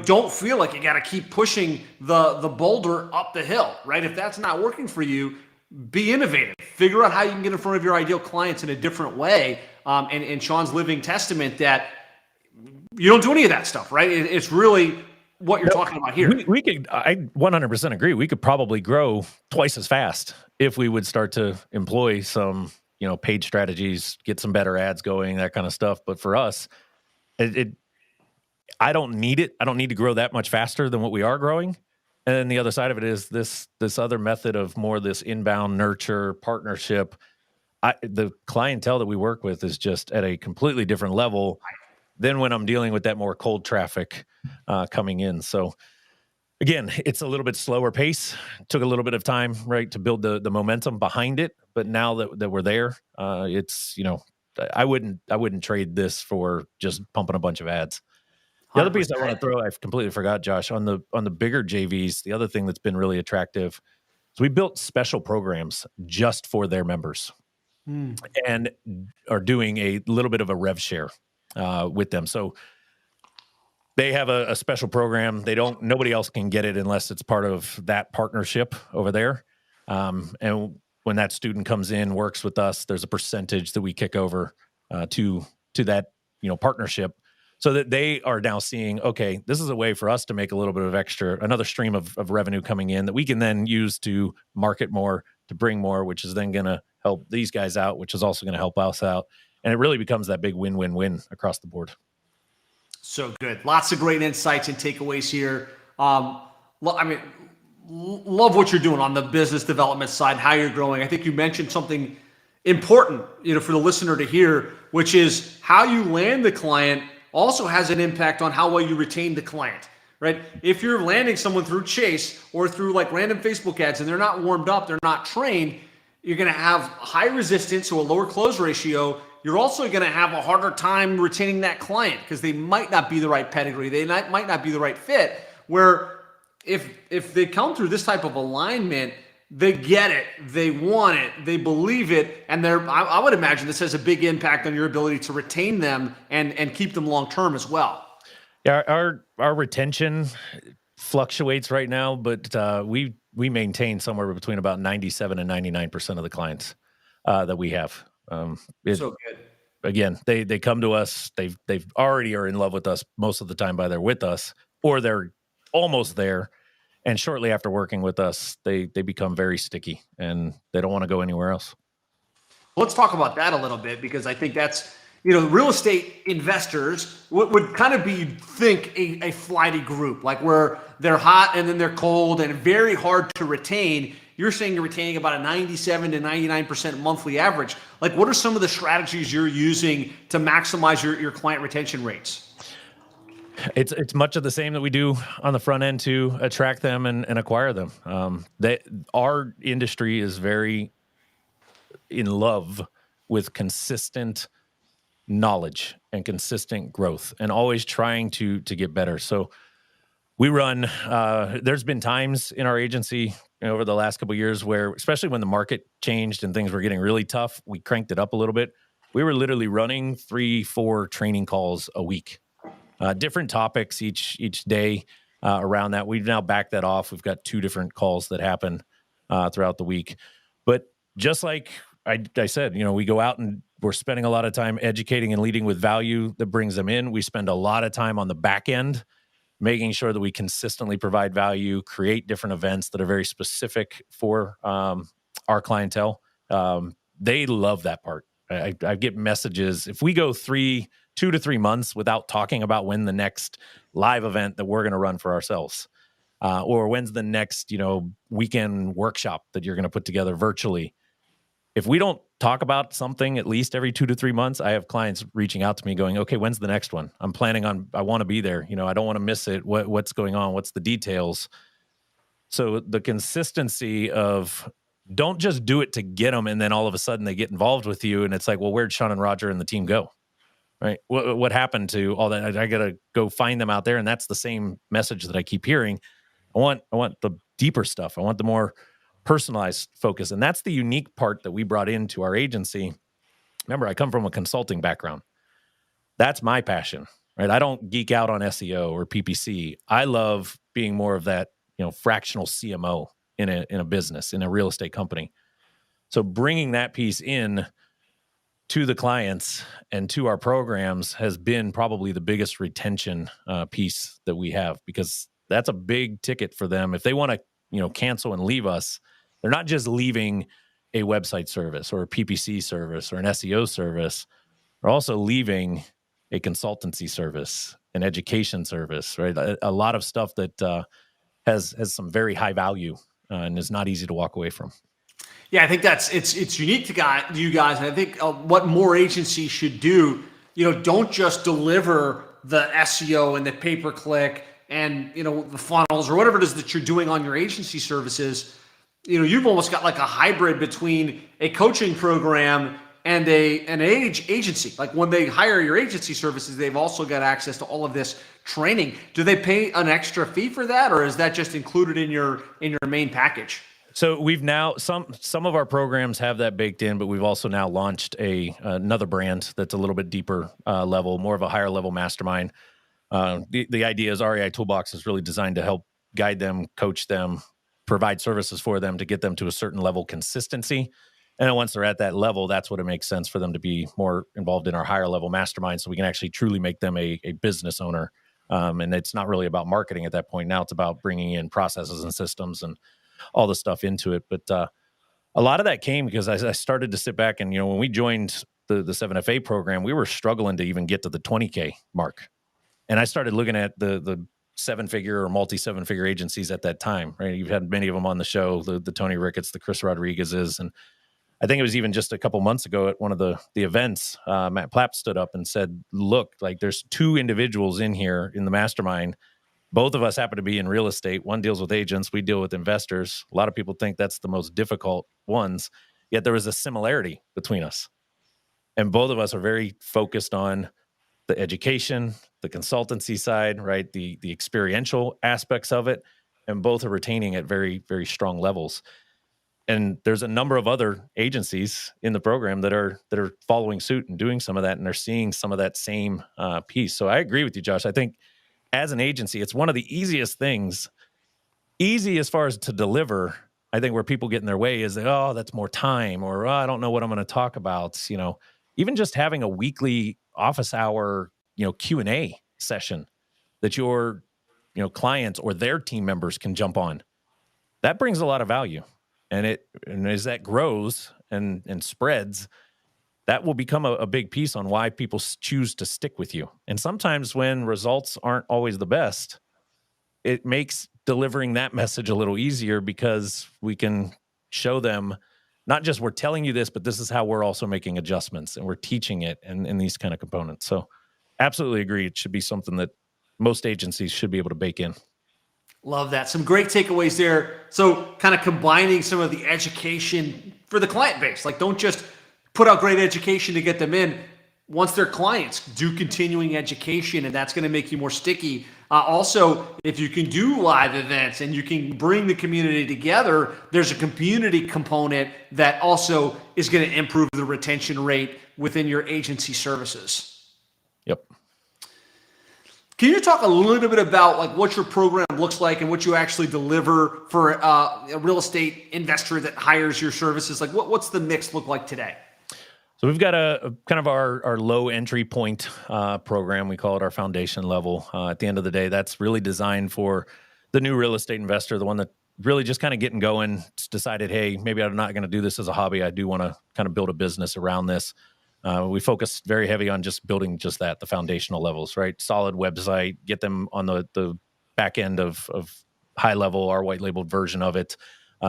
don't feel like you got to keep pushing the boulder up the hill, right? If that's not working for you, be innovative. Figure out how you can get in front of your ideal clients in a different way. And Shawn's living testament that you don't do any of that stuff, right? It's really what you're talking about here. We could, I 100% agree. We could probably grow twice as fast if we would start to employ some, paid strategies, get some better ads going, that kind of stuff. But for us, I don't need it. I don't need to grow that much faster than what we are growing. And then the other side of it is this other method of more this inbound nurture partnership. The clientele that we work with is just at a completely different level than when I'm dealing with that more cold traffic coming in. So again, it's a little bit slower pace. It took a little bit of time, right, to build the momentum behind it. But now that we're there, it's, I wouldn't trade this for just pumping a bunch of ads. The other piece I want to throw, I completely forgot, Josh, on the bigger JVs, the other thing that's been really attractive is we built special programs just for their members and are doing a little bit of a rev share with them. So they have a special program. Nobody else can get it unless it's part of that partnership over there. And when that student comes in, works with us, there's a percentage that we kick over to that, partnership. So that they are now seeing, okay, this is a way for us to make a little bit of another stream of revenue coming in that we can then use to market more, to bring more, which is then going to help these guys out, which is also going to help us out. And it really becomes that big win-win-win across the board. So good. Lots of great insights and takeaways here. Love what you're doing on the business development side, how you're growing. I think you mentioned something important, for the listener to hear, which is how you land the client also has an impact on how well you retain the client, right? If you're landing someone through Chase or through like random Facebook ads and they're not warmed up, they're not trained, You're going to have high resistance, so a lower close ratio. You're also going to have a harder time retaining that client because they might not be the right pedigree. They might not be the right fit. Where if they come through this type of alignment, they get it, they want it, they believe it, and I would imagine this has a big impact on your ability to retain them and keep them long term as well. Yeah, our retention fluctuates right now, but we maintain somewhere between about 97 and 99% of the clients that we have. So good. Again, they come to us, they've already are in love with us most of the time by they're with us, or they're almost there. And shortly after working with us, they become very sticky and they don't want to go anywhere else. Let's talk about that a little bit, because I think that's, real estate investors would kind of be, think a flighty group, like where they're hot and then they're cold and very hard to retain. You're saying you're retaining about a 97 to 99% monthly average. Like, what are some of the strategies you're using to maximize your client retention rates? It's much of the same that we do on the front end to attract them and acquire them. Our industry is very in love with consistent knowledge and consistent growth and always trying to get better. So we run, there's been times in our agency over the last couple of years where, especially when the market changed and things were getting really tough, we cranked it up a little bit. We were literally running 3-4 training calls a week, different topics each day around that. We've now backed that off. We've got 2 different calls that happen throughout the week. But just like I said, we go out and we're spending a lot of time educating and leading with value that brings them in. We spend a lot of time on the back end, making sure that we consistently provide value, create different events that are very specific for our clientele. They love that part. I get messages. If we go 2 to 3 months without talking about when the next live event that we're going to run for ourselves, or when's the next, weekend workshop that you're going to put together virtually. If we don't talk about something at least every 2 to 3 months, I have clients reaching out to me going, okay, when's the next one? I want to be there. I don't want to miss it. What's going on? What's the details? So the consistency of don't just do it to get them. And then all of a sudden they get involved with you. And it's like, well, where'd Shawn and Roger and the team go? Right. What happened to all that? I got to go find them out there. And that's the same message that I keep hearing. I want the deeper stuff. I want the more personalized focus. And that's the unique part that we brought into our agency. Remember, I come from a consulting background. That's my passion, right? I don't geek out on SEO or PPC. I love being more of that, fractional CMO in a business, in a real estate company. So bringing that piece in to the clients and to our programs has been probably the biggest retention piece that we have, because that's a big ticket for them. If they want to, cancel and leave us, they're not just leaving a website service or a PPC service or an SEO service. They're also leaving a consultancy service, an education service, right? A lot of stuff that has some very high value and is not easy to walk away from. Yeah, I think it's unique to you guys, and I think what more agencies should do. Don't just deliver the SEO and the pay-per-click and the funnels or whatever it is that you're doing on your agency services. You've almost got like a hybrid between a coaching program and an agency. Like when they hire your agency services, they've also got access to all of this training. Do they pay an extra fee for that, or is that just included in your main package? So we've now some of our programs have that baked in, but we've also now launched another brand that's a little bit deeper level, more of a higher level mastermind. The idea is REI Toolbox is really designed to help guide them, coach them, provide services for them to get them to a certain level of consistency. And then once they're at that level, that's what it makes sense for them to be more involved in our higher level mastermind, so we can actually truly make them a business owner. And it's not really about marketing at that point. Now it's about bringing in processes and systems and all the stuff into it. But a lot of that came because I started to sit back and, when we joined the 7FA program, we were struggling to even get to the 20K mark. And I started looking at the 7-figure or multi-7-figure agencies at that time, right? You've had many of them on the show, the Tony Ricketts, the Chris Rodriguez's. And I think it was even just a couple months ago at one of the events, Matt Plapp stood up and said, look, like there's 2 individuals in here in the mastermind. Both of us happen to be in real estate. One deals with agents. We deal with investors. A lot of people think that's the most difficult ones. yet there was a similarity between us. And both of us are very focused on the education, the consultancy side, right? The experiential aspects of it, and both are retaining at very, very strong levels. And there's a number of other agencies in the program that are following suit and doing some of that, and they're seeing some of that same piece. So I agree with you, Josh. I think as an agency, it's one of the easiest things, easy as far as to deliver. I think where people get in their way is, oh, that's more time, or oh, I don't know what I'm going to talk about. Even just having a weekly office hour, Q&A session that your, clients or their team members can jump on. That brings a lot of value. And as that grows and spreads, that will become a big piece on why people choose to stick with you. And sometimes when results aren't always the best, it makes delivering that message a little easier because we can show them not just we're telling you this, but this is how we're also making adjustments and we're teaching it and these kind of components. So absolutely agree. It should be something that most agencies should be able to bake in. Love that. Some great takeaways there. So kind of combining some of the education for the client base. Like, don't just put out great education to get them in. Once they're clients, do continuing education, and that's going to make you more sticky. Also, if you can do live events and you can bring the community together, there's a community component that also is going to improve the retention rate within your agency services. Yep. Can you talk a little bit about like what your program looks like and what you actually deliver for a real estate investor that hires your services? Like what's the mix look like today? So we've got a kind of our low entry point program. We call it our foundation level. At the end of the day, that's really designed for the new real estate investor, the one that really just kind of getting going, decided, hey, maybe I'm not going to do this as a hobby. I do want to kind of build a business around this. We focus very heavy on just building just that, the foundational levels, right? Solid website, get them on the back end of high level, our white labeled version of it.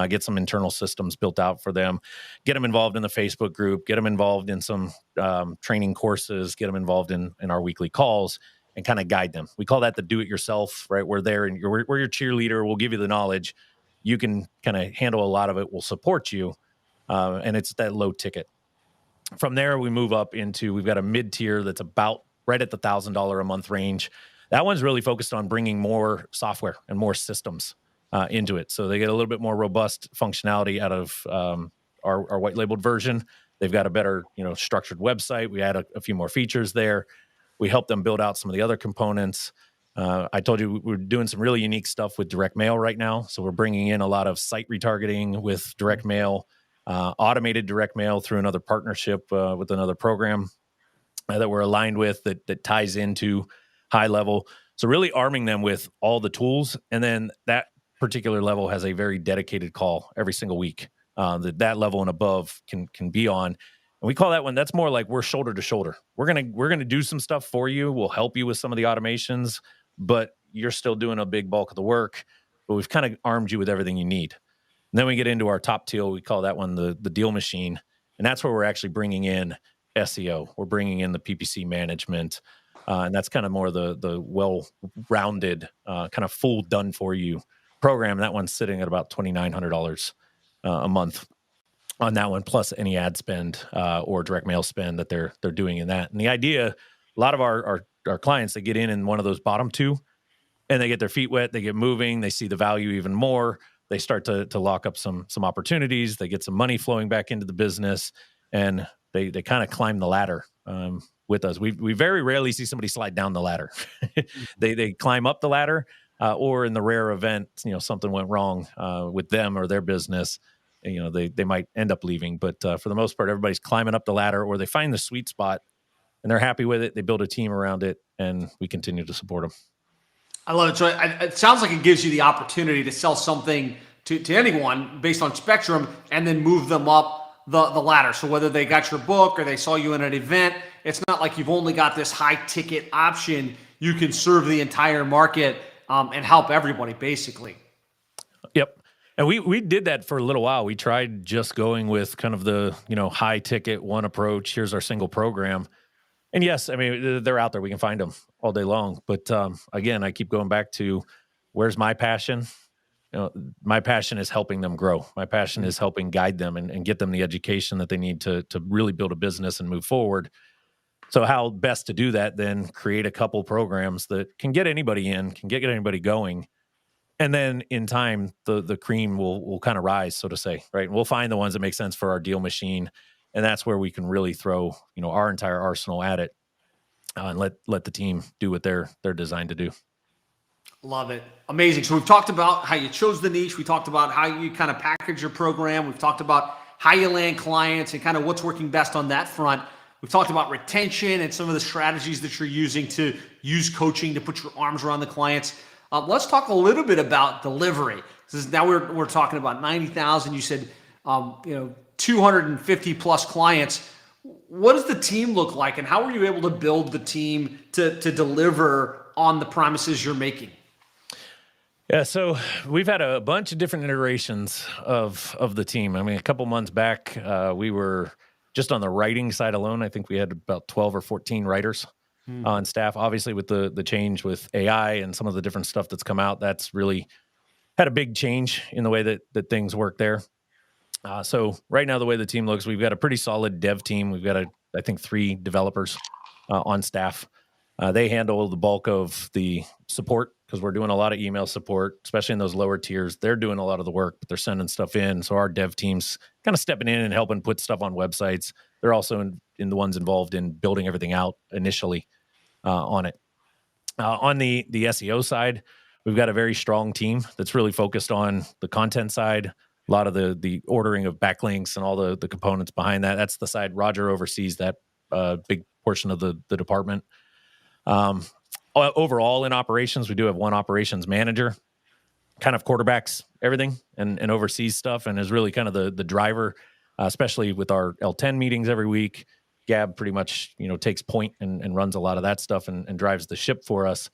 Get some internal systems built out for them, get them involved in the Facebook group, get them involved in some training courses, get them involved in our weekly calls, and kind of guide them. We call that the do-it-yourself, right? We're there and we're your cheerleader. We'll give you the knowledge. You can kind of handle a lot of it. We'll support you. And it's that low ticket. From there, we move up into, we've got a mid-tier that's about right at the $1,000 a month range. That one's really focused on bringing more software and more systems into it. So they get a little bit more robust functionality out of our white labeled version. They've got a better, structured website. We add a few more features there. We help them build out some of the other components. I told you we're doing some really unique stuff with direct mail right now. So we're bringing in a lot of site retargeting with direct mail, automated direct mail through another partnership with another program that we're aligned with that ties into high level. So really arming them with all the tools. And then that particular level has a very dedicated call every single week that level and above can be on. And we call that one, that's more like we're shoulder to shoulder. We're gonna do some stuff for you. We'll help you with some of the automations, but you're still doing a big bulk of the work. But we've kind of armed you with everything you need. And then we get into our top tier. We call that one the deal machine. And that's where we're actually bringing in SEO. We're bringing in the PPC management. And that's kind of more the well-rounded, kind of full done for you program. That one's sitting at about $2,900 a month on that one, plus any ad spend or direct mail spend that they're doing in that. And the idea, a lot of our clients, they get in one of those bottom two, and they get their feet wet, they get moving, they see the value even more. They start to lock up some opportunities. They get some money flowing back into the business, and they kind of climb the ladder with us. We very rarely see somebody slide down the ladder. They climb up the ladder, or in the rare event, something went wrong with them or their business, they might end up leaving. But for the most part, everybody's climbing up the ladder, or they find the sweet spot and they're happy with it. They build a team around it, and we continue to support them. I love it. So it sounds like it gives you the opportunity to sell something to anyone based on spectrum and then move them up the ladder. So whether they got your book or they saw you in an event, it's not like you've only got this high ticket option. You can serve the entire market and help everybody basically. Yep. And we did that for a little while. We tried just going with kind of the, high ticket one approach. Here's our single program. And yes, I mean, they're out there. We can find them all day long. But again, I keep going back to where's my passion? my passion is helping them grow. My passion is helping guide them and get them the education that they need to really build a business and move forward. So how best to do that? Then create a couple programs that can get anybody in, can get anybody going. And then in time, the cream will kind of rise, so to say, right? And we'll find the ones that make sense for our deal machine. And that's where we can really throw, our entire arsenal at it, and let the team do what they're designed to do. Love it. Amazing. So we've talked about how you chose the niche. We talked about how you kind of package your program. We've talked about how you land clients and kind of what's working best on that front. We've talked about retention and some of the strategies that you're using to use coaching to put your arms around the clients. Let's talk a little bit about delivery. Now we're talking about 90,000. You said 250 plus clients. What does the team look like, and how are you able to build the team to deliver on the promises you're making? Yeah, so we've had a bunch of different iterations of the team. I mean, a couple months back, we were just on the writing side alone. I think we had about 12 or 14 writers on staff. Obviously, with the change with AI and some of the different stuff that's come out, that's really had a big change in the way that things work there. So right now, the way the team looks, we've got a pretty solid dev team. We've got, I think, 3 developers on staff. They handle the bulk of the support because we're doing a lot of email support, especially in those lower tiers. They're doing a lot of the work, but they're sending stuff in. So our dev team's kind of stepping in and helping put stuff on websites. They're also in the ones involved in building everything out initially on it. On the SEO side, we've got a very strong team that's really focused on the content side, a lot of the ordering of backlinks and all the components behind that. That's the side Roger oversees, that big portion of the department. Overall in operations, we do have one operations manager, kind of quarterbacks everything and oversees stuff and is really kind of the driver, especially with our L10 meetings every week. Gab pretty much, takes point and runs a lot of that stuff and drives the ship for us.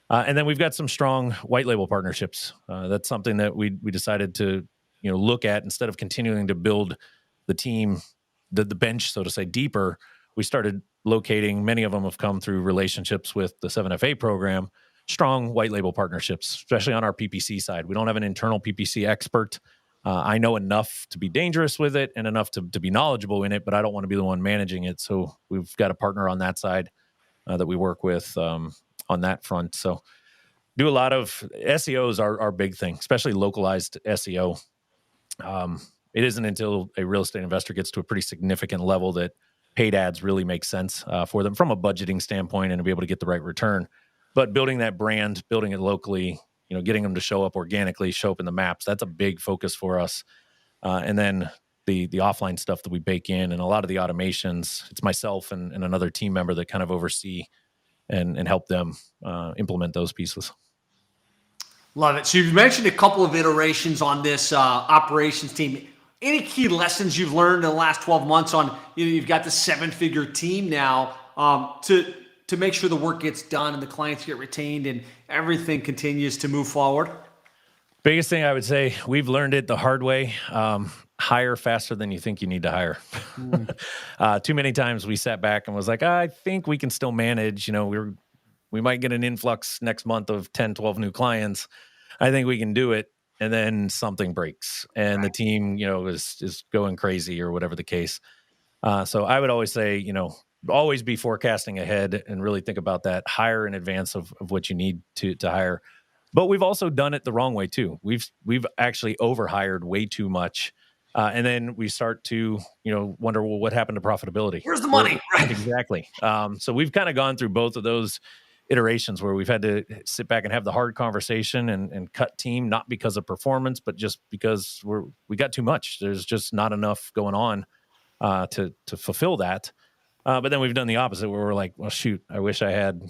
And then we've got some strong white label partnerships. That's something that we decided to, look at instead of continuing to build the team, the bench, so to say, deeper. We started locating, many of them have come through relationships with the 7FA program, strong white label partnerships, especially on our PPC side. We don't have an internal PPC expert. I know enough to be dangerous with it and enough to be knowledgeable in it, but I don't want to be the one managing it. So we've got a partner on that side that we work with on that front. So do a lot of SEO is our big thing, especially localized SEO. It isn't until a real estate investor gets to a pretty significant level that paid ads really make sense for them from a budgeting standpoint and to be able to get the right return. But building that brand, building it locally, getting them to show up organically, show up in the maps, that's a big focus for us. And then the offline stuff that we bake in and a lot of the automations, it's myself and another team member that kind of oversee and help them implement those pieces. Love it. So you've mentioned a couple of iterations on this operations team. Any key lessons you've learned in the last 12 months on, you've got the 7-figure team now to make sure the work gets done and the clients get retained and everything continues to move forward? Biggest thing I would say, we've learned it the hard way. Hire faster than you think you need to hire. Too many times we sat back and was like, I think we can still manage. We might get an influx next month of 10, 12 new clients. I think we can do it. And then something breaks and the team, is going crazy or whatever the case. So I would always say, always be forecasting ahead and really think about that. Hire in advance of what you need to hire. But we've also done it the wrong way too. We've actually overhired way too much. And then we start to, wonder, well, what happened to profitability? Where's the money? Right. Exactly. So we've kind of gone through both of those iterations where we've had to sit back and have the hard conversation and cut team, not because of performance, but just because we got too much. There's just not enough going on to fulfill that. But then we've done the opposite where we're like, well, shoot, I wish I had,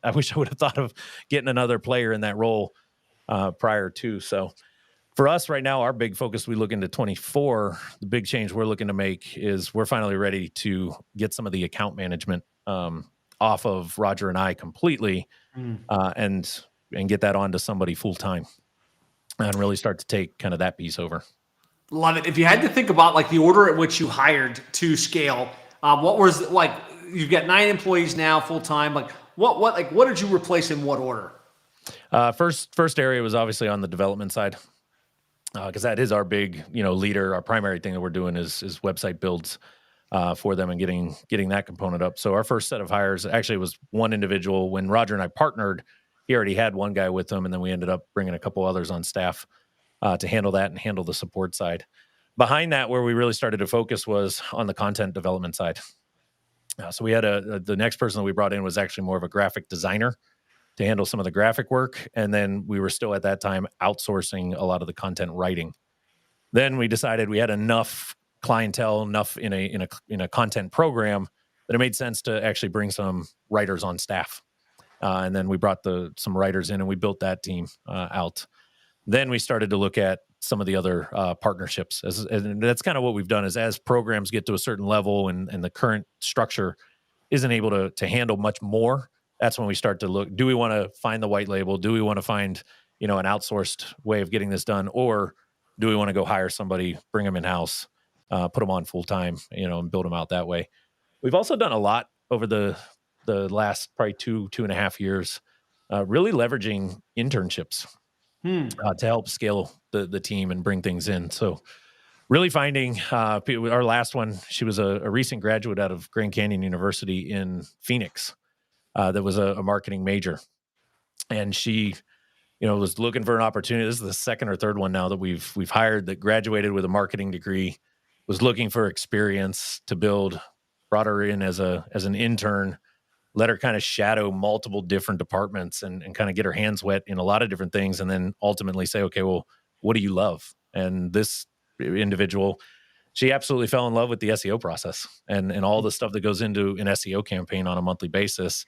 I wish I would have thought of getting another player in that role prior to. So for us right now, our big focus, we look into 24, the big change we're looking to make is we're finally ready to get some of the account management off of Roger and I completely and get that onto somebody full time and really start to take kind of that piece over. Love it. If you had to think about like the order at which you hired to scale, what was like, you've got 9 employees now full time. Like what did you replace in what order? First area was obviously on the development side, because that is our big, leader. Our primary thing that we're doing is website builds for them and getting that component up. So our first set of hires actually was one individual. When Roger and I partnered, he already had one guy with him, and then we ended up bringing a couple others on staff to handle that and handle the support side. Behind that, where we really started to focus was on the content development side. So we had the next person that we brought in was actually more of a graphic designer to handle some of the graphic work. And then we were still at that time outsourcing a lot of the content writing. Then we decided we had enough clientele, enough in a content program that it made sense to actually bring some writers on staff. And then we brought some writers in and we built that team out. Then we started to look at some of the other partnerships. And that's kind of what we've done is as programs get to a certain level and the current structure isn't able to handle much more, that's when we start to look, do we want to find the white label? Do we want to find, an outsourced way of getting this done? Or do we want to go hire somebody, bring them in-house, put them on full-time, and build them out that way? We've also done a lot over the last probably two and a half years, really leveraging internships to help scale the team and bring things in. So really finding our last one, she was a recent graduate out of Grand Canyon University in Phoenix that was a marketing major. And she, was looking for an opportunity. This is the second or third one now that we've hired that graduated with a marketing degree, was looking for experience to build, brought her in as an intern, let her kind of shadow multiple different departments and kind of get her hands wet in a lot of different things. And then ultimately say, okay, well, what do you love? And this individual, she absolutely fell in love with the SEO process and all the stuff that goes into an SEO campaign on a monthly basis.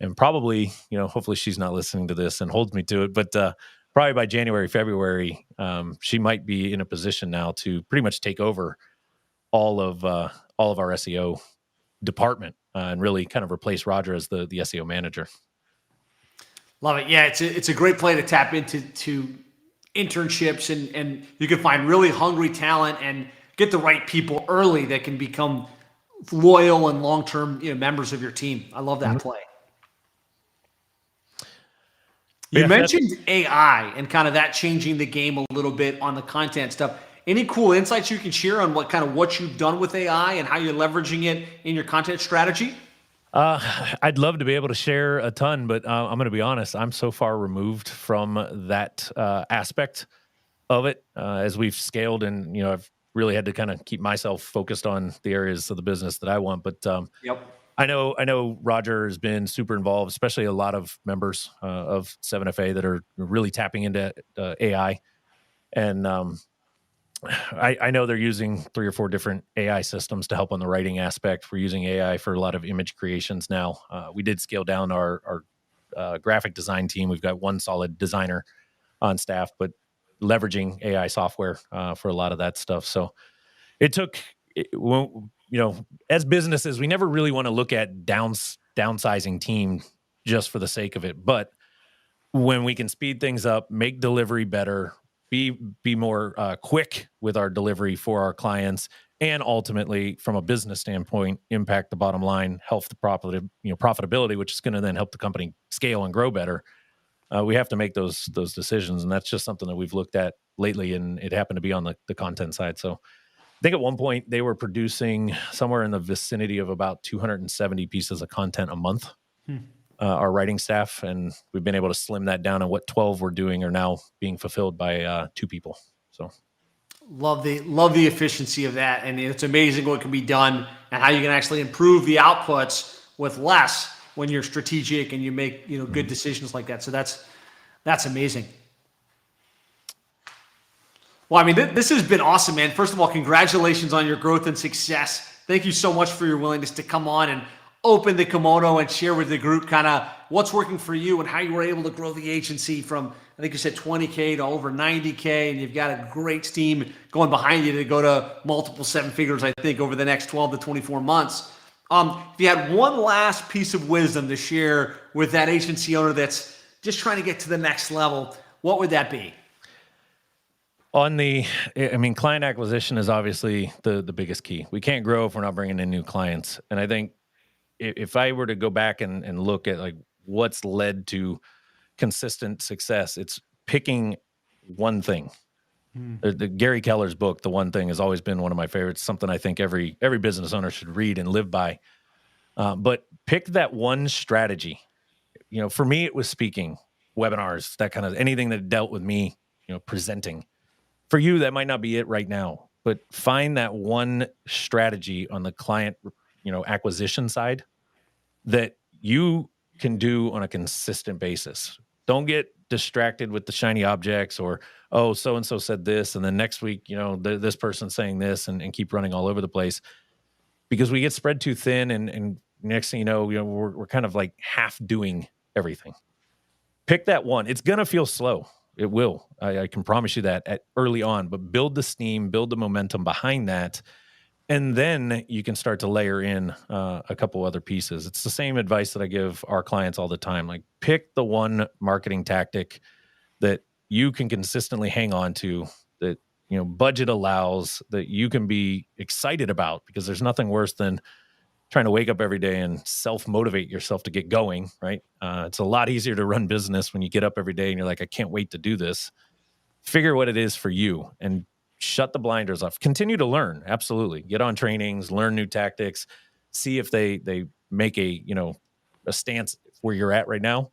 And probably, hopefully she's not listening to this and holds me to it, but probably by January, February, she might be in a position now to pretty much take over all of our SEO department and really kind of replace Roger as the SEO manager. Love it. Yeah, it's a great play to tap into internships and you can find really hungry talent and get the right people early that can become loyal and long-term members of your team. I love that play. You mentioned AI and kind of that changing the game a little bit on the content stuff. Any cool insights you can share on what you've done with AI and how you're leveraging it in your content strategy? I'd love to be able to share a ton, but I'm going to be honest. I'm so far removed from that aspect of it as we've scaled, and I've really had to kind of keep myself focused on the areas of the business that I want. But Yep. I know Roger has been super involved, especially a lot of members of 7FA that are really tapping into AI. And I know they're using 3 or 4 different AI systems to help on the writing aspect. We're using AI for a lot of image creations now. We did scale down our graphic design team. We've got one solid designer on staff, but leveraging AI software for a lot of that stuff. So it took, as businesses, we never really want to look at downsizing team just for the sake of it. But when we can speed things up, make delivery better, be more quick with our delivery for our clients, and ultimately, from a business standpoint, impact the bottom line, help the profitability, which is going to then help the company scale and grow better. We have to make those decisions, and that's just something that we've looked at lately, and it happened to be on the content side. So I think at one point they were producing somewhere in the vicinity of about 270 pieces of content a month, our writing staff, and we've been able to slim that down, and what 12 we're doing are now being fulfilled by 2 people. So love the efficiency of that, and it's amazing what can be done and how you can actually improve the outputs with less when you're strategic and you make good decisions like that. So that's amazing. Well, I mean, this has been awesome, man. First of all, congratulations on your growth and success. Thank you so much for your willingness to come on and open the kimono and share with the group kind of what's working for you and how you were able to grow the agency from, I think you said 20K to over 90K, and you've got a great team going behind you to go to multiple 7 figures, I think, over the next 12 to 24 months. If you had one last piece of wisdom to share with that agency owner that's just trying to get to the next level, what would that be? Client acquisition is obviously the biggest key. We can't grow if we're not bringing in new clients. And I think if I were to go back and look at like what's led to consistent success. It's picking one thing. The Gary Keller's book, The One Thing, has always been one of my favorites. Something I think every business owner should read and live by. But pick that one strategy. For me, it was speaking, webinars, that kind of anything that dealt with me, presenting. For you, that might not be it right now, but find that one strategy on the client, acquisition side that you can do on a consistent basis. Don't get distracted with the shiny objects or, oh, so-and-so said this. And then next week, this person's saying this and keep running all over the place, because we get spread too thin. And next thing you know, we're kind of like half doing everything. Pick that one. It's going to feel slow. It will. I can promise you that early on, but build the steam, build the momentum behind that. And then you can start to layer in a couple other pieces. It's the same advice that I give our clients all the time. Like, pick the one marketing tactic that you can consistently hang on to, that, budget allows, that you can be excited about, because there's nothing worse than trying to wake up every day and self-motivate yourself to get going, right? It's a lot easier to run business when you get up every day and you're like, I can't wait to do this. Figure what it is for you and shut the blinders off. Continue to learn. Absolutely. Get on trainings, learn new tactics, see if they make a stance where you're at right now,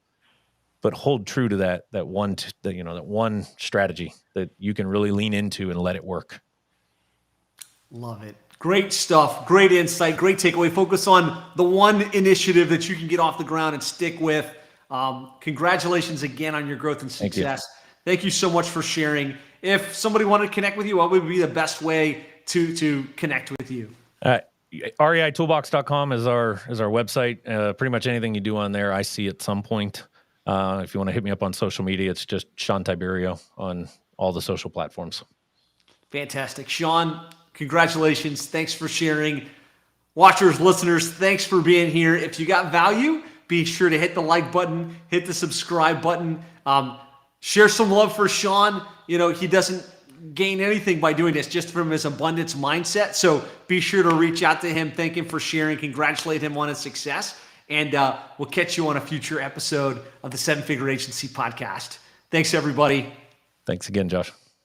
but hold true to that one strategy that you can really lean into and let it work. Love it. Great stuff. Great insight. Great takeaway. Focus on the one initiative that you can get off the ground and stick with. Congratulations again on your growth and success. Thank you so much for sharing. If somebody wanted to connect with you, what would be the best way to connect with you? REIToolbox.com is our website. Pretty much anything you do on there, I see at some point. If you want to hit me up on social media, it's just Shawn Tiberio on all the social platforms. Fantastic. Shawn, congratulations. Thanks for sharing. Watchers, listeners, thanks for being here. If you got value, be sure to hit the like button, hit the subscribe button. Share some love for Shawn. He doesn't gain anything by doing this, just from his abundance mindset. So be sure to reach out to him, thank him for sharing, congratulate him on his success. And we'll catch you on a future episode of the 7 Figure Agency podcast. Thanks, everybody. Thanks again, Josh.